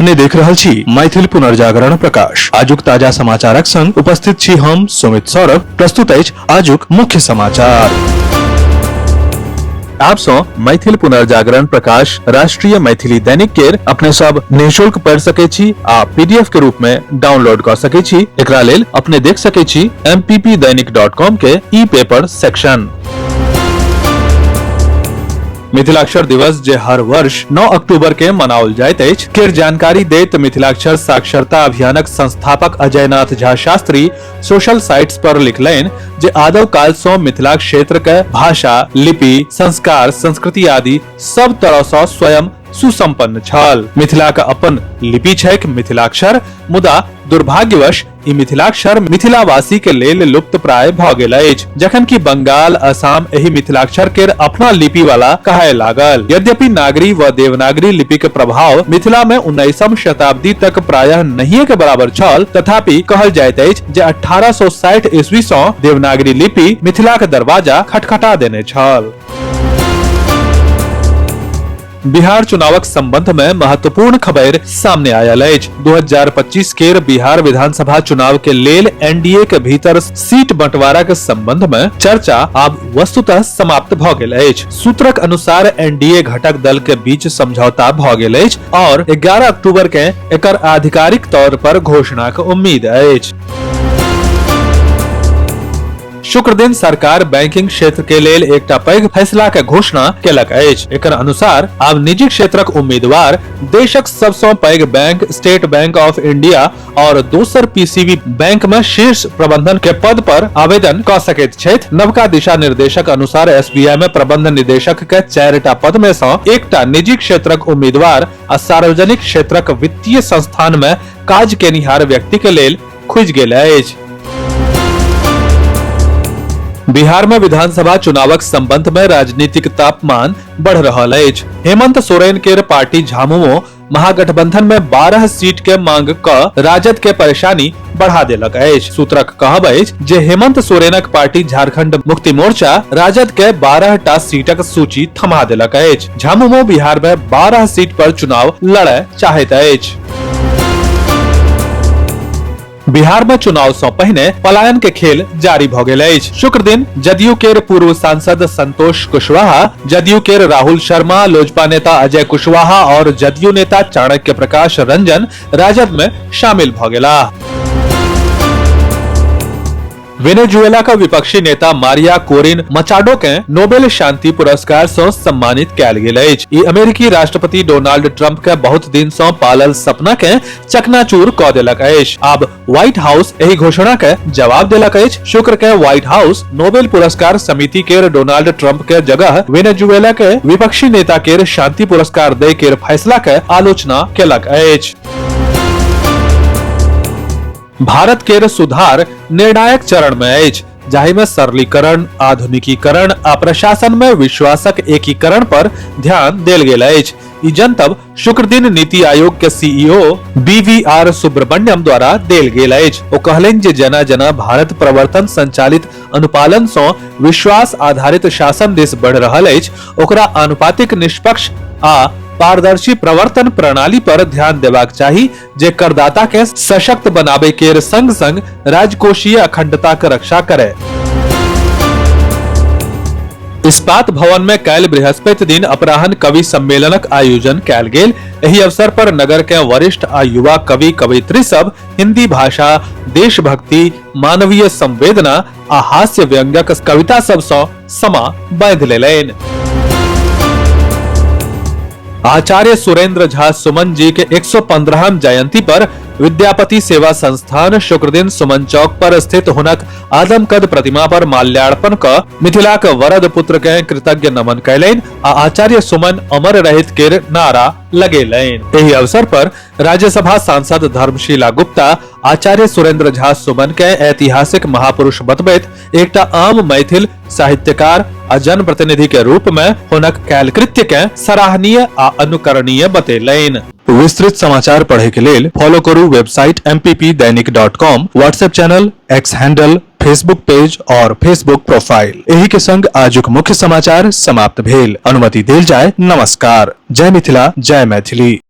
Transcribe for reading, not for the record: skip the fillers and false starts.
अपने देख रहल छी मैथिल पुनर्जागरण प्रकाश। आजुक ताजा समाचारक संग उपस्थित छी हम सुमित सौरभ। प्रस्तुत अछि आजुक मुख्य समाचार। आप सो मैथिल पुनर्जागरण प्रकाश राष्ट्रीय मैथिली दैनिक केर अपने सब निःशुल्क पढ़ सके छी आ पीडीएफ के रूप में डाउनलोड कर सके छी। एकरा लेल अपने देख सके छी mppdainik.com के ई पेपर सेक्शन। मिथिलाक्षर दिवस जे हर वर्ष 9 अक्टूबर के मनाओल जाइत अछि केर जानकारी दैत मिथिलाक्षर साक्षरता अभियानक संस्थापक अजयनाथ झा शास्त्री सोशल साइट्स पर लिखलनि जे आदव काल सँ मिथिला क्षेत्र के भाषा, लिपि, संस्कार, संस्कृति आदि सब तरह सँ स्वयं सुसंपन्न छल। मिथिला का अपन लिपि छैक मिथिलाक्षर, मुदा दुर्भाग्यवश ई मिथिलाक्षर मिथिलावासी के लेल लुप्त प्राय भ गेल अछि, जखन कि बंगाल, असम एही मिथिलाक्षर केर अपना लिपि वाला कहे लागल। यद्यपि नागरी व देवनागरी लिपि के प्रभाव मिथिला में 19वीं शताब्दी तक प्रायः नहिये के बराबर छल, तथापि कहल जाइत अछि जे 1860 ईस्वी सँ देवनागरी लिपि मिथिला के दरवाजा खटखटा देने छल। बिहार चुनावक संबंध में महत्वपूर्ण खबर सामने आयल अछि। 2025 केर बिहार विधानसभा चुनाव के लेल एनडीए के भीतर सीट बंटवारा के संबंध में चर्चा आब वस्तुतः समाप्त भ गेल अछि। सूत्रक अनुसार एनडीए घटक दल के बीच समझौता भ गेल अछि और 11 अक्टूबर के एकर आधिकारिक तौर पर घोषणा के उम्मीद अछि। शुक्र दिन सरकार बैंकिंग क्षेत्र के लेल एकटा पैघ फैसला के घोषणा केलक अछि। एकर अनुसार आब निजी क्षेत्रक उम्मीदवार देशक सबसँ पैघ bank state bank of India और दोसर पीसीबी बैंक में शीर्ष प्रबंधन के पद पर आवेदन क सकैत छथि। नवका दिशा निर्देशक अनुसार एसबीआई में प्रबंध निदेशक के 4टा पद में सँ एकटा निजी क्षेत्रक उम्मीदवार आ सार्वजनिक क्षेत्रक वित्तीय संस्थान में काज केनिहार व्यक्ति के लेल खुजि गेल अछि। बिहार में विधानसभा चुनावक संबंध में राजनीतिक तापमान बढ़ रहल अछि। हेमंत सोरेन केर पार्टी झामुमो महागठबंधन में 12 सीट के मांग क राजद के परेशानी बढ़ा देलक अछि। सूत्रक कहब अछि जे हेमंत सोरेनक पार्टी झारखंड मुक्ति मोर्चा राजद के 12टा सीटक सूची थमा देलक अछि। झामुमो बिहार में 12 सीट पर चुनाव लड़य चाहैत अछि। बिहार में चुनाव से पहिने पलायन के खेल जारी भ गेल अछि। शुक्र दिन जदयू केर पूर्व सांसद संतोष कुशवाहा, जदयू केर राहुल शर्मा, लोजपा नेता अजय कुशवाहा और जदयू नेता चाणक्य प्रकाश रंजन राजद में शामिल भ गेलाह। वेनेजुएला का विपक्षी नेता मारिया कोरिन मचाडो के नोबेल शांति पुरस्कार से सम्मानित कयल गेल अछि। ई अमेरिकी राष्ट्रपति डोनाल्ड ट्रंप के बहुत दिन से पालल सपना के चकनाचूर क देलक अछि। आब व्हाइट हाउस एही घोषणा के जवाब देलक अछि। शुक्र के व्हाइट हाउस नोबेल पुरस्कार समिति केर डोनाल्ड ट्रंप के जगह वेनेजुएला के विपक्षी नेता केर शांति पुरस्कार दे केर फैसला के आलोचना केलक अछि। भारत केर सुधार निर्णायक चरण में अछि, जाहि में सरलीकरण, आधुनिकीकरण आ प्रशासन में विश्वासक एकीकरण पर ध्यान देल गेल अछि। ई जनतब शुक्र दिन नीति आयोग के सीईओ बीवीआर सुब्रमण्यम द्वारा देल गेल अछि। ओ कहलनि जे जना जना भारत प्रवर्तन संचालित अनुपालन सँ विश्वास आधारित शासन दिस बढ़ि रहल अछि, ओकरा आनुपातिक, निष्पक्ष आ पारदर्शी प्रवर्तन प्रणाली पर ध्यान देबाक चाही, जे करदाता के सशक्त बनाबे केर संग संग राजकोषीय अखंडता के रक्षा करे। इस्पात भवन में काल्हि बृहस्पति दिन अपराह्न कवि सम्मेलनक आयोजन कयल गेल। एही अवसर पर नगर के वरिष्ठ आ युवा कवि कवयित्री सब हिंदी भाषा, देशभक्ति, मानवीय संवेदना आ हास्य व्यंग्यक कविता सब सँ समा बांधि लेलनि। आचार्य सुरेंद्र झा सुमन जी के 115वीं जयंती पर विद्यापति सेवा संस्थान शुक्र दिन सुमन चौक पर स्थित हुनक आदमकद प्रतिमा पर माल्यार्पण क मिथिलाक वरद पुत्र के कृतज्ञ नमन कयलनि आ आचार्य सुमन अमर रहित केर नारा लगेलनि। एही अवसर पर राज्यसभा सांसद धर्मशीला गुप्ता आचार्य सुरेंद्र झा सुमन के ऐतिहासिक महापुरुष बतबैत एकटा आम मैथिल साहित्यकार आ जनप्रतिनिधि के रूप में हुनक कैल कृत्य के सराहनीय आ अनुकरणीय बतेलनि। विस्तृत समाचार पढ़े के लेल फॉलो करू website mppdainik.com, WhatsApp channel, x handle, Facebook page और फेसबुक प्रोफाइल। एही के संग आजुक मुख्य समाचार समाप्त भेल। अनुमति देल जाय। नमस्कार। जय मिथिला, जय मैथिली।